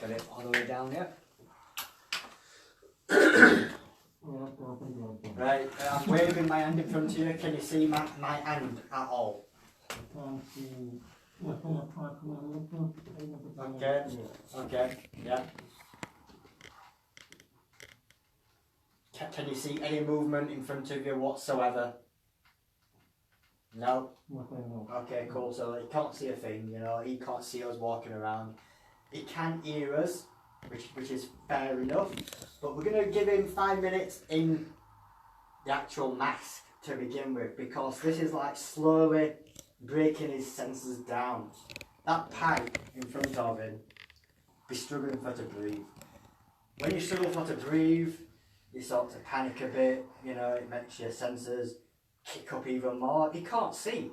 Got it all the way down here. Right, I'm waving my hand in front of you. Can you see my hand at all? Okay, yeah. Can you see any movement in front of you whatsoever? No? Okay, cool. So he can't see a thing, you know, he can't see us walking around. He can hear us, which is fair enough. But we're going to give him 5 minutes in the actual mask to begin with, because this is like slowly breaking his senses down. That pipe in front of him, be struggling for to breathe. When you struggle for to breathe, you start to panic a bit, you know, it makes your senses kick up even more. He can't see.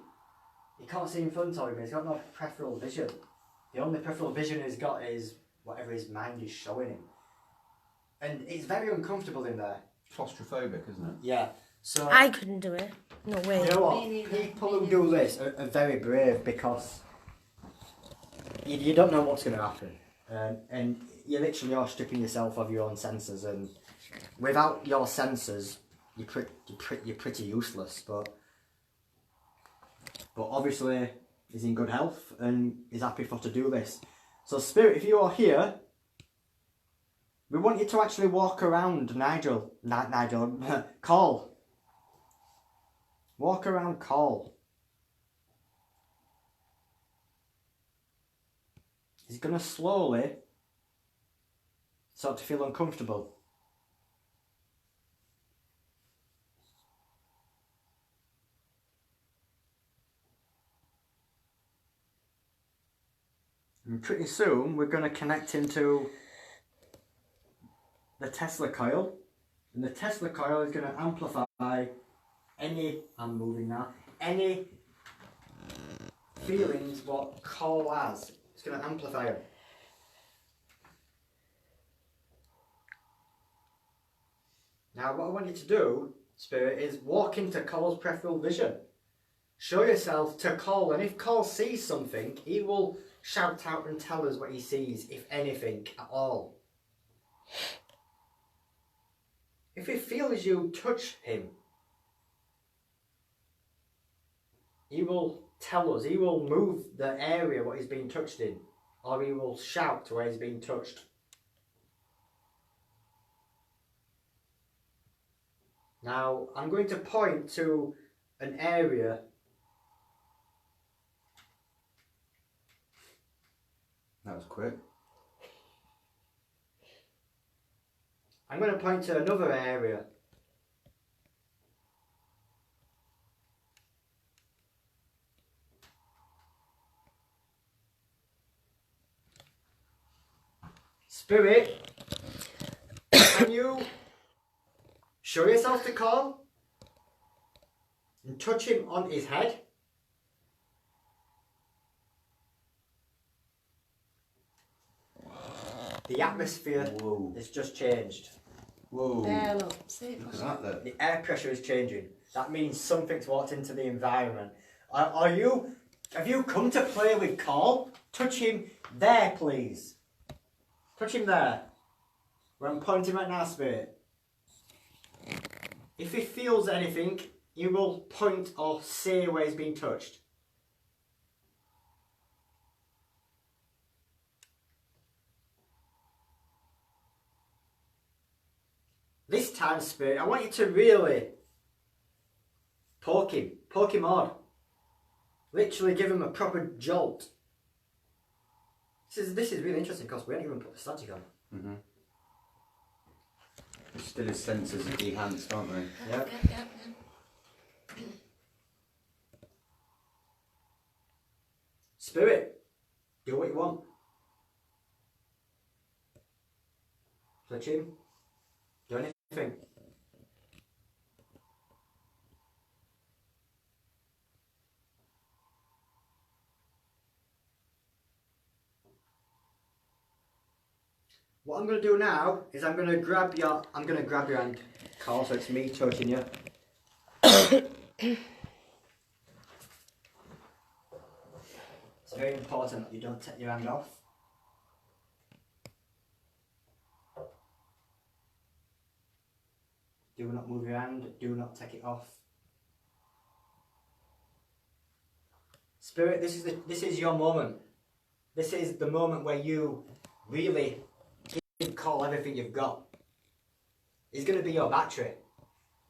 He can't see in front of him, he's got no peripheral vision. The only peripheral vision he's got is whatever his mind is showing him. And it's very uncomfortable in there. Claustrophobic, isn't it? Yeah. So I couldn't do it. No way. you know what? People who do this are very brave, because you don't know what's going to happen. And you literally are stripping yourself of your own senses, and without your senses, you're pretty useless. But obviously, he's in good health and he's happy for to do this. So Spirit, if you are here, we want you to actually walk around Nigel, Call. Walk around Call. He's going to slowly start to feel uncomfortable. And pretty soon we're going to connect him to the Tesla coil. And the Tesla coil is going to amplify any, I'm moving now, any feelings what Call has. It's going to amplify them. Now what I want you to do, Spirit, is walk into Call's peripheral vision. Show yourself to Call, and if Call sees something, he will shout out and tell us what he sees, if anything at all. If he feels you touch him, he will tell us, he will move the area what he's being touched in, or he will shout to where he's being touched. Now, I'm going to point to an area. That was quick. I'm going to point to another area. Spirit, can you show yourself to Call and touch him on his head? The atmosphere has just changed. Whoa. Yeah, look. Look at that then. The air pressure is changing. That means something's walked into the environment. Have you come to play with Call? Touch him there, please. Touch him there. Where I'm pointing right now, Spirit. If he feels anything, you will point or say where he's been touched. This time, Spirit, I want you to really poke him hard. Literally give him a proper jolt. This is really interesting, because we haven't even put the static on. Mm-hmm. Still his senses are enhanced, aren't they? Yep. Spirit, do what you want. Touch him. Do anything. What I'm going to do now is I'm going to grab your hand, Carl, so it's me touching you. It's very important that you don't take your hand off. Do not move your hand. Do not take it off. Spirit, this is your moment. This is the moment where you really give Cole everything you've got. He's going to be your battery.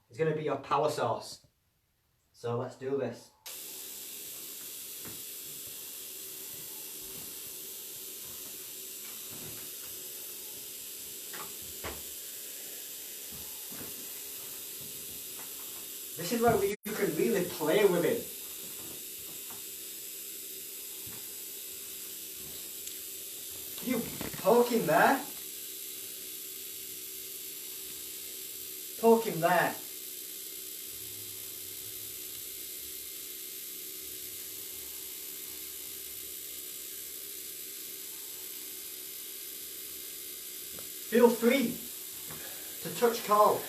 He's going to be your power source. So let's do this. This is where you can really play with him. Can you poke him there? Poke him there. Feel free to touch Carl.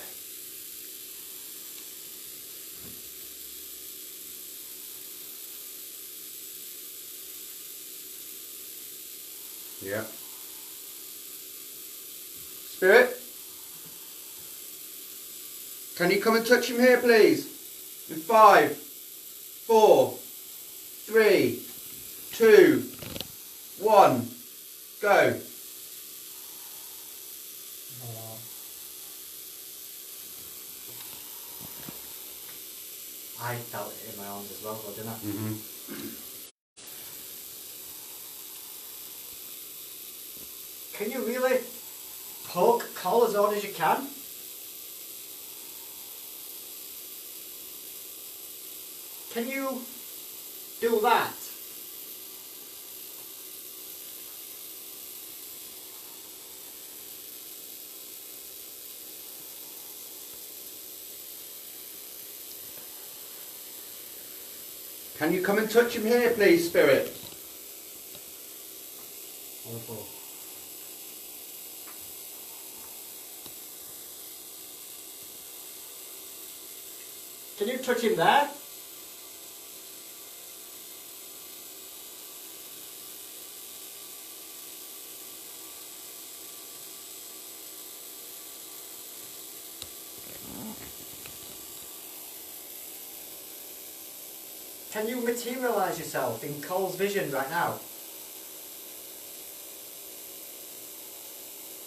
Yeah. Spirit? Can you come and touch him here, please? In 5, 4, 3, 2, 1, go. I felt it in my arms as well, didn't I? Can you really poke Cole as hard as you can? Can you do that? Can you come and touch him here, please, Spirit? Wonderful. Can you touch him there? Can you materialise yourself in Cole's vision right now?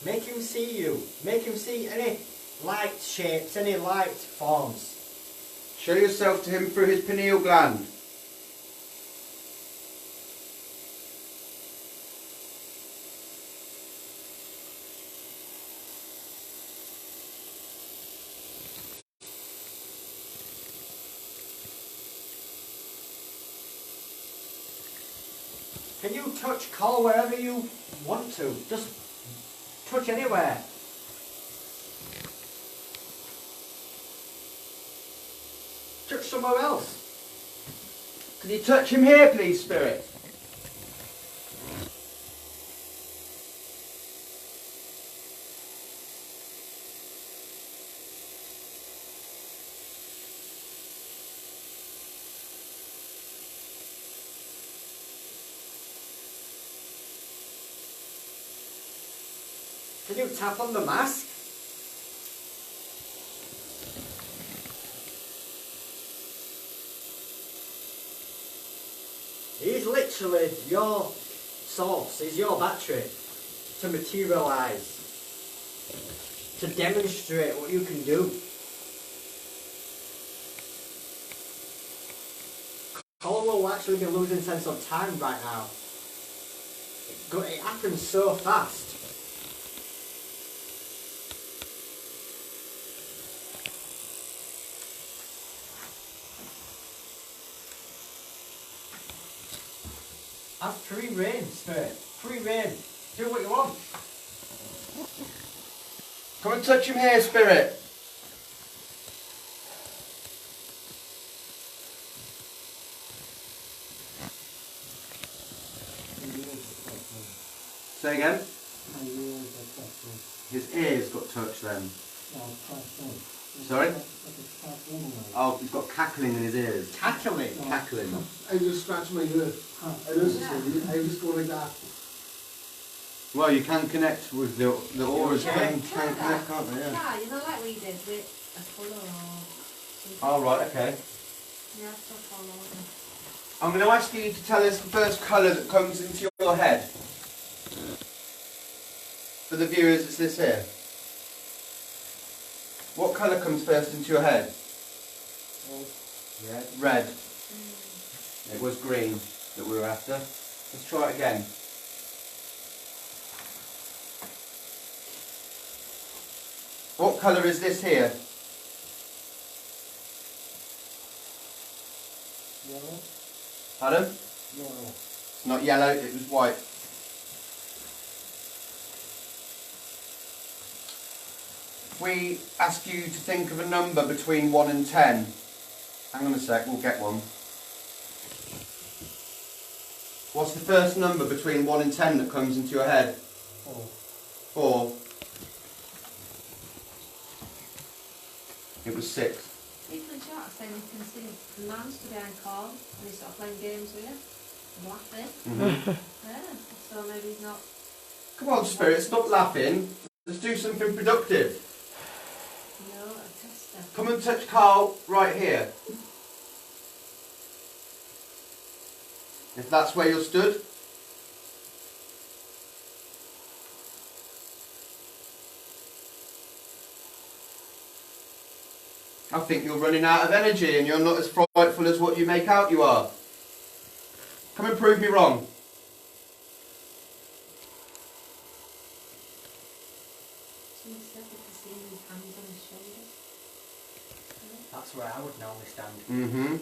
Make him see you. Make him see any light shapes, any light forms. Show yourself to him through his pineal gland. Can you touch Cole wherever you want to? Just touch anywhere. Touch somewhere else. Can you touch him here, please, Spirit? Can you tap on the mask? He's literally your source, he's your battery to materialise, to demonstrate what you can do. Colin will actually be losing sense of time right now. It happens so fast. Have free reign, Spirit. Free reign. Do what you want. Come and touch him here, Spirit. Say again? His ears got touched then. Sorry? Oh, he's got cackling in his ears. Cackling? Cackling. I just scratch my ear. I just go like that. Well, you can connect with the auras. Yeah. Can connect, can't they? Yeah. Yeah, you know, like we did with All right, okay. You have to follow them. I'm going to ask you to tell us the first colour that comes into your head. For the viewers, it's this here. What colour comes first into your head? Red. Red. It was green that we were after. Let's try it again. What colour is this here? Yellow. Pardon? Yellow. It's not yellow, it was white. We ask you to think of a number between 1 and 10. Hang on a sec, we'll get one. What's the first number between 1 and 10 that comes into your head? 4. 4. It was 6. People in chat saying they can see the man stood behind Carl and he's sort of playing games with you and laughing. Yeah, so maybe he's not. Come on, Spirit, stop laughing. Let's do something productive. No, a tester. Come and touch Carl right here. If that's where you're stood. I think you're running out of energy and you're not as frightful as what you make out you are. Come and prove me wrong. Somebody said they can see his hands on his shoulders. That's where I would normally stand. Mm-hmm.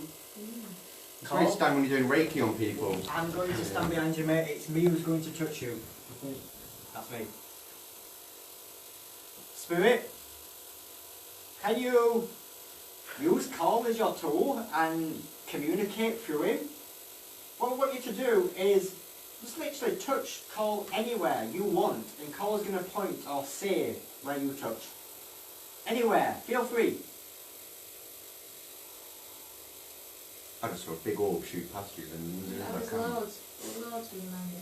It's where you stand when you're doing Reiki on people. I'm going to stand behind you, mate. It's me who's going to touch you. That's me. Spirit, can you use Carl as your tool and communicate through him? What I want you to do is just literally touch Carl anywhere you want, and Carl's going to point or say where you touch. Anywhere, feel free. I just saw a big orb shoot past you then. There's loads being landed.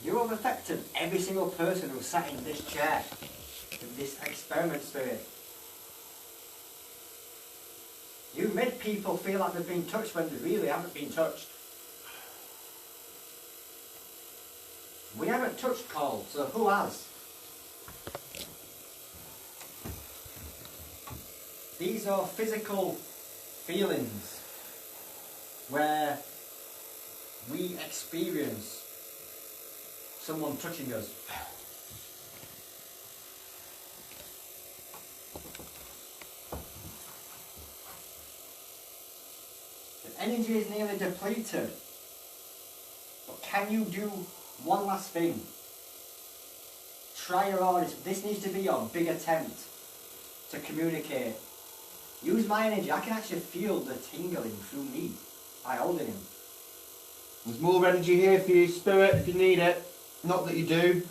You have affected every single person who sat in this chair, in this experiment, Spirit. You made people feel like they've been touched when they really haven't been touched. We haven't touched Carl, so who has? These are physical feelings where we experience someone touching us. The energy is nearly depleted. But can you do one last thing? Try your hardest. This needs to be your big attempt to communicate. Use my energy. I can actually feel the tingling through me by holding him. There's more energy here for you, Spirit, if you need it. Not that you do.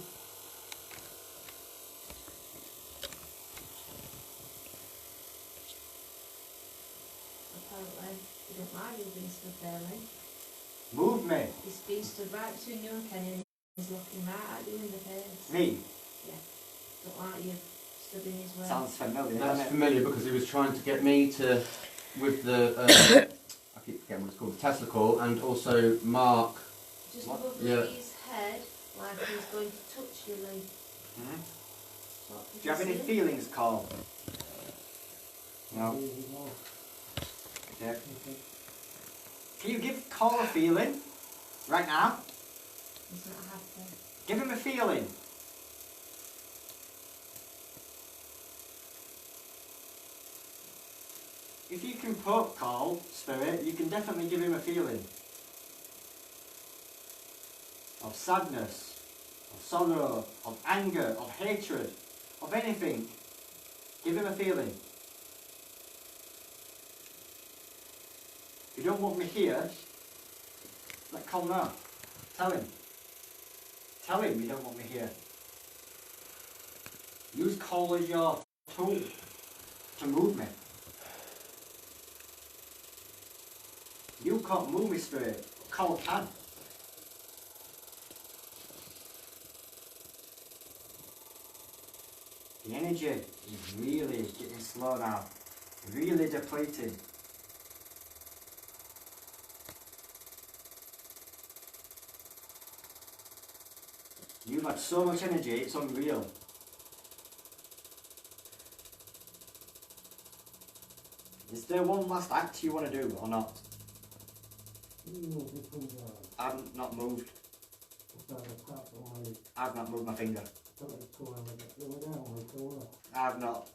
Apparently, he didn't like you being stood there, Lee. Move me. He's been stood right between you and Kenny and he's looking right at you in the face. Me. Don't like you stood in his way. Sounds familiar, That's doesn't it? familiar because he was trying to get me to, with the, I keep forgetting what it's called, the Tesla coil, and also Mark. Just What? above Yeah. his head, like he's going to touch you, Lee. Mhm. What Do you have any see? feelings, Carl? No. Okay. Can you give Carl a feeling? Right now? He's not happy. Give him a feeling. If you can poke Carl, Spirit, you can definitely give him a feeling. Of sadness, of sorrow, of anger, of hatred, of anything. Give him a feeling. If you don't want me here, let Carl know. Tell him. Tell him you don't want me here. Use Carl as your tool to move me. You can't move me, Spirit. Carl can. The energy is really getting slow now. Really depleting. You've had so much energy, it's unreal. Is there one last act you want to do or not? I've not moved. I've not moved my finger. I've not.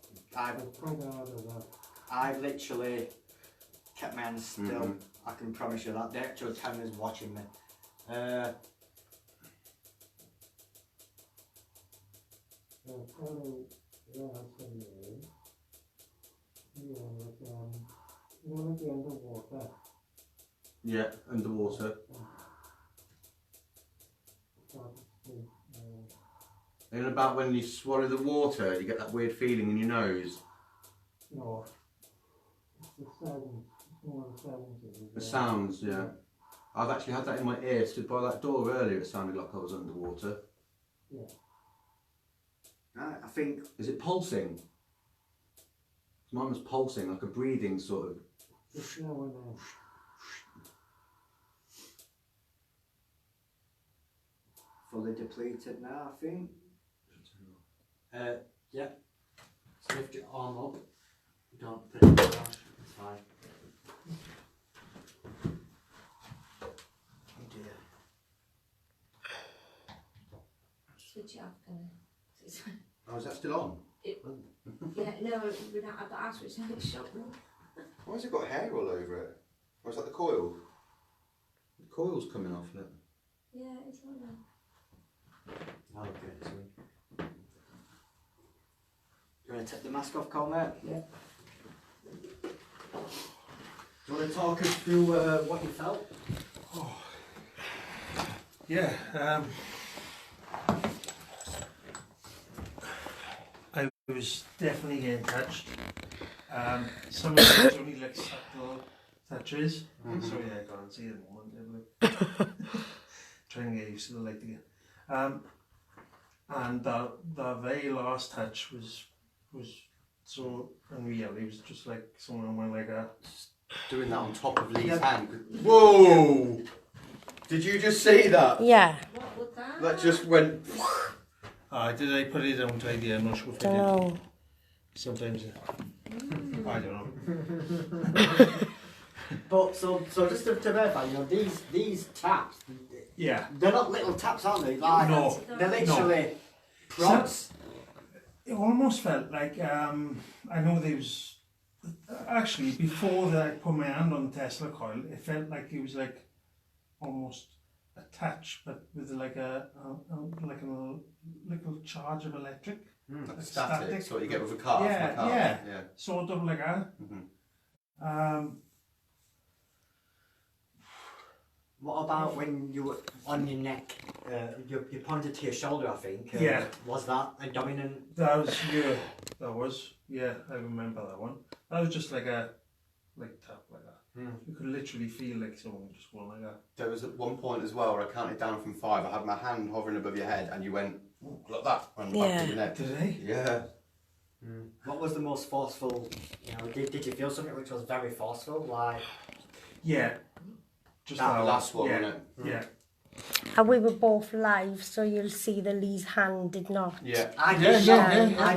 I've literally kept my hands still. I can promise you that. The actual camera's watching me. Yeah, underwater. And about when you swallow the water, you get that weird feeling in your nose. No, it's the sound. It's more the sounds. The sounds, yeah. I've actually had that in my ear. Stood by that door earlier, it sounded like I was underwater. Yeah. I think. Is it pulsing? Mine was pulsing, like a breathing sort of. Just now and then. Fully depleted now, I think. Yeah. So lift your arm up. Don't put it down. It's fine. Oh dear. Switch it off, can I? Oh, is that still on? Yeah, no, we don't have the ass switch on, it's shut. Why has it got hair all over it? Or is that the coil? The coil's coming off it. Yeah, it's on there. Oh, okay, sweet. You want to take the mask off, Cole, mate? Yeah. Do you want to talk us through what you felt? Oh. Yeah, I was definitely getting touched. Some of it was only like subtle touches. So yeah, I can't see it at the moment. Trying to get used to the light again. And the very last touch was so unreal. It was just like someone went like that. Doing that on top of Lee's hand. Whoa! Did you just see that? Yeah. What was that? That just went. Did I put it on tidy? I'm not sure if I did. No. Sometimes. I don't know. But so just to verify, you know, these taps, Yeah. they're not little taps, aren't they? Like, No. they're literally prods. It almost felt like I know there was actually before that I put my hand on the Tesla coil, it felt like it was like almost a touch, but with like a little charge of electric. Like static. So what you get with a car. Yeah, from a car. yeah. Sort of like that. What about when you were on your neck? You pointed to your shoulder, I think. Yeah. Was that a dominant? That was I remember that one. That was just like a tap like that. You could literally feel like someone just going like that. There was at one point as well where I counted down from 5. I had my hand hovering above your head, and you went like that and back to your neck. Did they? Yeah. What was the most forceful? You know, did you feel something which was very forceful? Like Yeah. Just That that last one, yeah. wasn't it? Yeah. And we were both live, so you'll see that Lee's hand did not. Yeah. I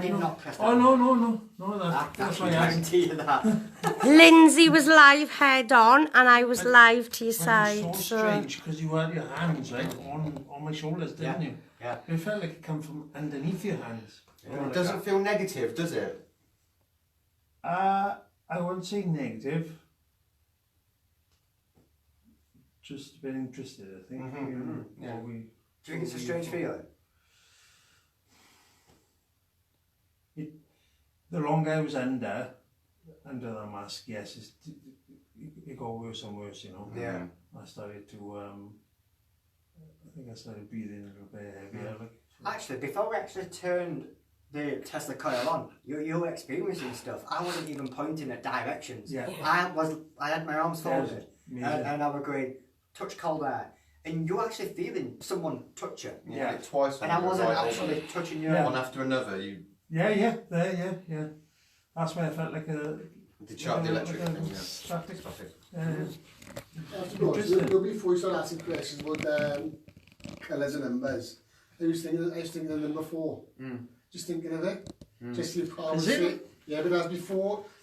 did not press that. Oh no, I that's can why I asked. guarantee you that. Lindsay was live head on, and I was live to your It was side. so So strange because you had your hands like on my shoulders, didn't you? Yeah. It felt like it come from underneath your hands. It doesn't feel negative, does it? I wouldn't say negative. Just a bit interested, I think. Yeah. Do you think it's a strange feeling? The longer I was under the mask, yes, it got worse and worse, you know. Yeah. I started to, I think I started breathing a little bit heavier. Like, so. Actually, before we actually turned the Tesla coil on, you were experiencing stuff. I wasn't even pointing at directions. Yeah. I had my arms folded, Amazing. and I was going, touch cold air. And you're actually feeling someone touch you. Yeah. Like twice. And I wasn't actually touching you. One after another. You. Yeah, That's why I felt like a... The chart, the electric like a thing, yeah. static. Traffic. Yeah. Before you start asking questions about colours and numbers, I was thinking of number 4. Just thinking of it. Just you probably Is it? say, yeah, but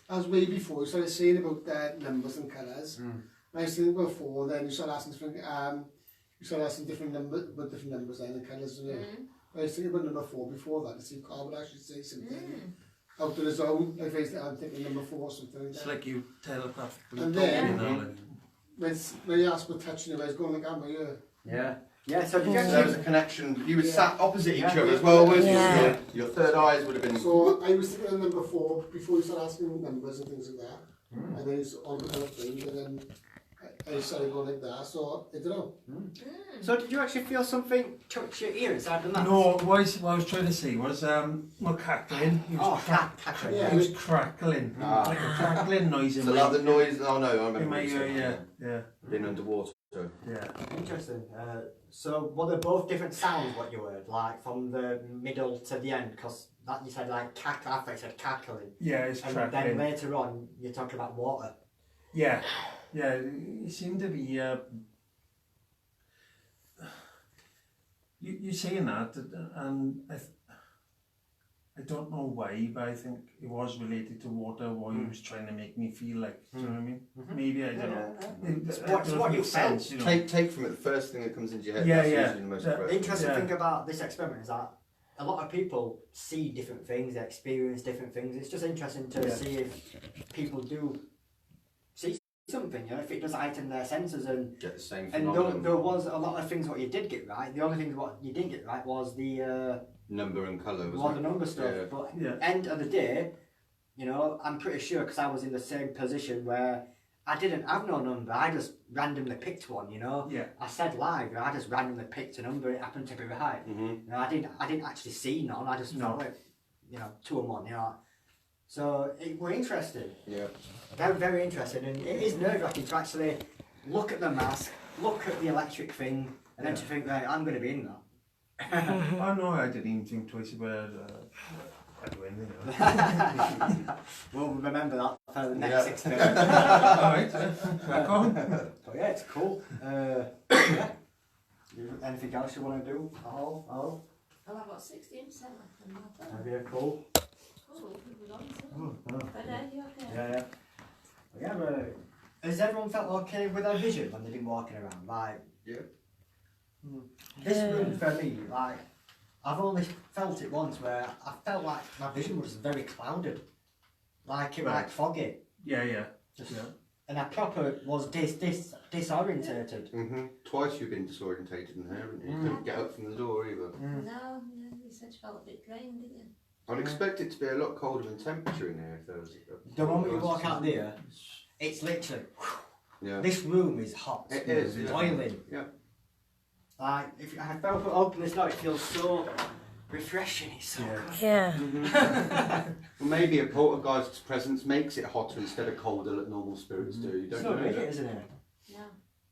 as way before, you started saying about numbers and colours. I was thinking about 4, then you started asking different numbers then and colours. I was thinking about number 4 before that to see if Carl would actually say something out of his own. Like I'm thinking number 4 or something like that. It's like you telegraphically And told then- me now, like, When you asked about touching it, I was going like, am I here? Yeah, so did you So there was actually... a connection. You were Yeah. sat opposite each Yeah. other as well, weren't you? Yeah. So your third eyes would have been. So I was thinking of number 4 before you started asking numbers and things like that. And then it's on the kind of thing, and then I started going like that, so I don't know. So did you actually feel something touch your ear inside the mask? no, what I was trying to say was, cackling. He was cackling. Yeah. He was crackling. Like a crackling noise in So my like the noise. Oh no, I remember. in my what you ear, said. yeah. Been underwater. Yeah. Interesting. So were they both different sounds what you heard, like from the middle to the end? Because that you said like cackle, I thought you said cackling. Yeah, it's And then crackling. later on you talk about water. Yeah, it seemed to be. You saying that, and I don't know why, but I think it was related to water. What he was trying to make me feel like. Do you know what I mean? Maybe I don't know. It's I don't know what if it you makes felt. sense, you know. Take from it the first thing that comes into your head. Yeah, That's yeah. usually the most Yeah. correct. The interesting Yeah. thing about this experiment is that a lot of people see different things, they experience different things. It's just interesting to Yeah. see if people do see something, you know, if it does heighten their senses. And Get the same and phenomenon. there was a lot of things what you did get right. The only thing what you didn't get right was the Number and colour. was the number stuff. Yeah. But Yeah. end of the day, you know, I'm pretty sure because I was in the same position where I didn't have no number. I just randomly picked one. You know, Yeah. I said live. I just randomly picked a number. It happened to be right. Mm-hmm. You know, I didn't actually see none. I just No. felt it. You know, 2 and 1. You know, so it were interesting. Yeah. Very, very interesting, and it is nerve-wracking to actually look at the mask, look at the electric thing, and then to think, right, I'm going to be in that. Oh no, I didn't even think twice about anything. You know. We'll remember that for the next Yeah. experiment. Alright, crack on. But yeah, it's cool. Yeah. Anything else you want to do at all? Well, I've got 16% left in my phone. Maybe cool. Oh, we're on to it. But you okay? Yeah. Yeah, but has everyone felt okay with their vision when they've been walking around? Like, Yeah. this room for me, like, I've only felt it once where I felt like my vision was very clouded. Like it was like foggy. Yeah. Just, and I proper was disorientated. Mm-hmm. Twice you've been disorientated in there, haven't you? You couldn't get up from the door either. No, you said you felt a bit drained, didn't you? I'd expect it to be a lot colder in temperature in here if there was. The moment you walk out there, it's literally, Yeah. this room is hot. It is, It's yeah. boiling. Yeah. Like, if I felt it open this now, it feels so refreshing. It's so Yeah. good. Yeah. Well, maybe a poltergeist's presence makes it hotter instead of colder like normal spirits do. You It's don't not know really, that. isn't it? No.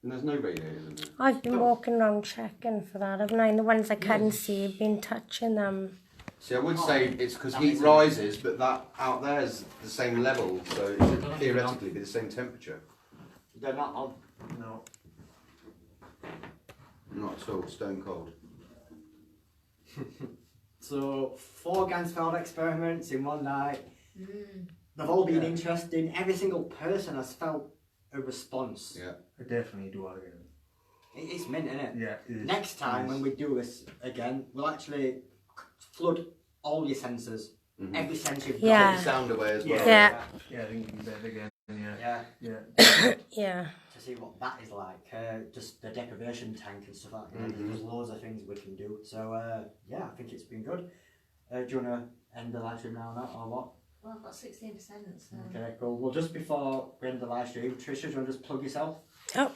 And there's no radiators in there. I've been walking around checking for that, haven't I? And the ones I couldn't see, I've been touching them. See, I would say it's because that heat makes rises, but that out there is the same level, so it should theoretically be the same temperature. They're not on. No. Not at all, stone cold. So, 4 Gansfield experiments in one night. They've all been interesting. Every single person has felt a response. Yeah. I definitely do that again. It's mint, isn't it? Yeah. It is. Next time It is. when we do this again, we'll actually flood all your senses. Mm-hmm. Every sense you've Yeah. Take the sound away as well. Yeah. Yeah, I think we can do that again. Yeah. Yeah. Yeah. Yeah. To see what that is like. Just the deprivation tank and stuff like that. There's loads of things we can do. So, yeah, I think it's been good. Do you want to end the live stream now or what? Well, I've got 16%, so... Okay, cool. Well, just before we end the live stream, Tricia, do you want to just plug yourself? Oh.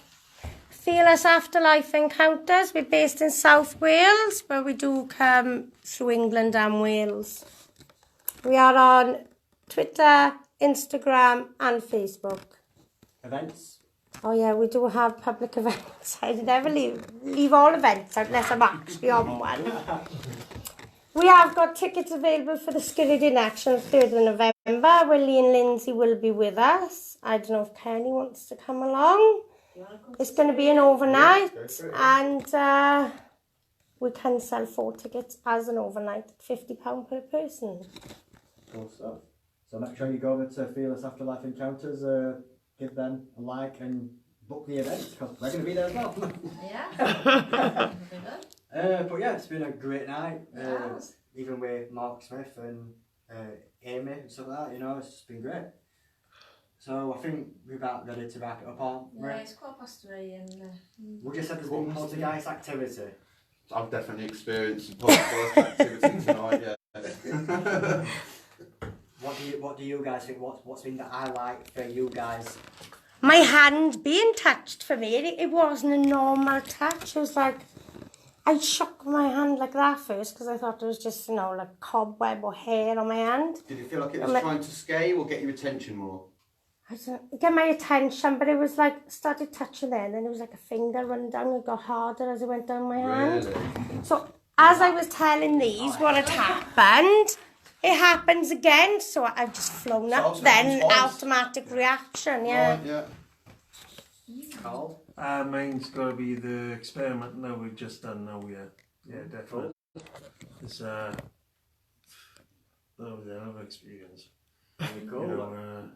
Fearless Afterlife Encounters. We're based in South Wales, but we do come through England and Wales. We are on Twitter, Instagram and Facebook. Events? Oh yeah, we do have public events. I never leave all events unless I'm actually on one. We have got tickets available for the Skirrid in Action on 3rd of November. Willie and Lindsay will be with us. I don't know if Kenny wants to come along. It's going to be an overnight, and we can sell 4 tickets as an overnight at £50 per person. Cool stuff. So make sure you go over to Fearless Afterlife Encounters, give them a like and book the event, because we're going to be there as well. Yeah. But yeah, it's been a great night. Even with Mark Smith and Amy and stuff like that, you know, it's just been great. So I think we're about ready to wrap it up, aren't we? Yeah, it's 3:15 and... Would you say there's been poltergeist activity? I've definitely experienced poltergeist activity tonight, yeah. What do you guys think? What's been the highlight for you guys? My hand being touched for me, it wasn't a normal touch. It was like, I shook my hand like that first because I thought it was just, you know, like cobweb or hair on my hand. Did it feel like it was trying to scare you or get your attention more? I don't get my attention, but it was like, started touching there, and then it was like a finger running down. It got harder as it went down my hand. Really? So as I was telling these what had happened, it happens again. So I've just flown up then, automatic reaction, yeah. Right, yeah. Carl? Mine's got to be the experiment now we've just done now, yeah. Yeah, definitely. It's, that was another experience. Very cool. You know,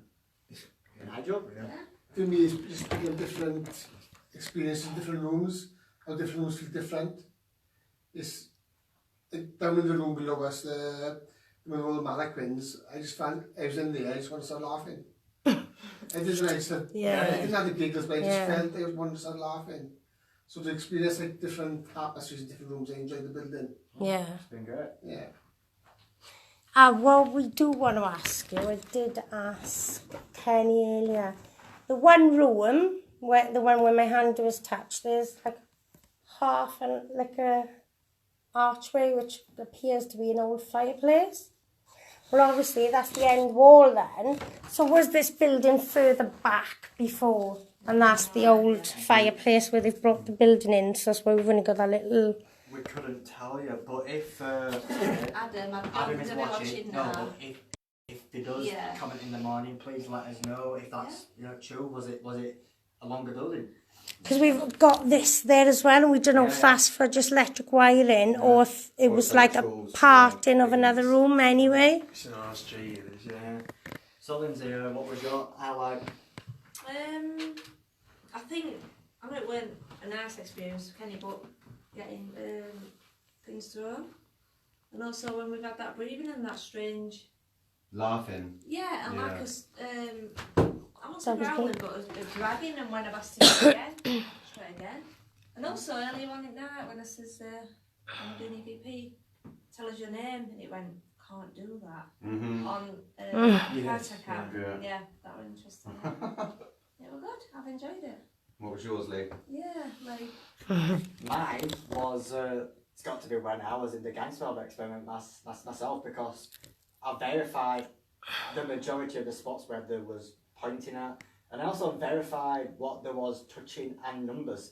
Nigel? yeah. For me, it's just different experiences in different rooms. How different rooms feel different. It's down in the room below us, with all the mannequins. I just found I was in there. I just wanted to start laughing. I didn't. I didn't have the giggles, but I just felt I wanted to start laughing. So the experience, like different atmospheres in different rooms, I enjoyed the building. Yeah. It's been great. Yeah. Well, we do want to ask you. I did ask Kenny earlier. The one room, the one where my hand was touched, there's like half and like a archway which appears to be an old fireplace. Well, obviously that's the end wall then. So was this building further back before? And that's the old fireplace where they've brought the building in. So that's why we've only got that little... We couldn't tell you, but if Adam is watching, no, but if he does comment in the morning, please let us know if that's true. Was it a longer building? Because we've got this there as well, and we don't know if that's for just electric wiring or if it was like a parting of another room anyway. It's an RSG, it is, yeah. So Lindsay, what was your highlight? I think, I know it weren't a nice experience for Kenny, but getting things thrown. And also when we've had that breathing and that strange... Laughing. Yeah, and like us, I wasn't That was growling, good. but a dragging, and when I've asked to do it again, try again. And also earlier on at night when I says, I'm doing EVP, tell us your name, and it went, can't do that. Mm-hmm. On Yes, I can. yeah. Yeah, that was interesting. It was good, I've enjoyed it. What was yours, Lee? Yeah, like... Mine was, it's got to be when I was in the Gansfield experiment myself, because I verified the majority of the spots where there was pointing at, and I also verified what there was touching and numbers,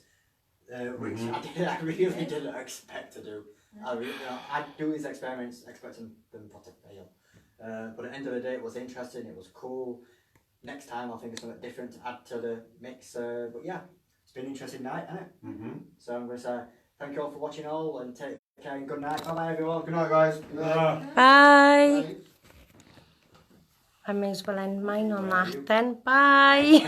which I really didn't expect to do. I do these experiments expecting them to fail, but at the end of the day it was interesting, it was cool. Next time I'll think of something different to add to the mix, but yeah, it's been an interesting night, hasn't it? Mm-hmm. So I'm going to say thank you all for watching all, and take care and good night. Bye bye everyone. Good night, guys. Good night. Bye. Bye. I may as well end mine on that then. Bye.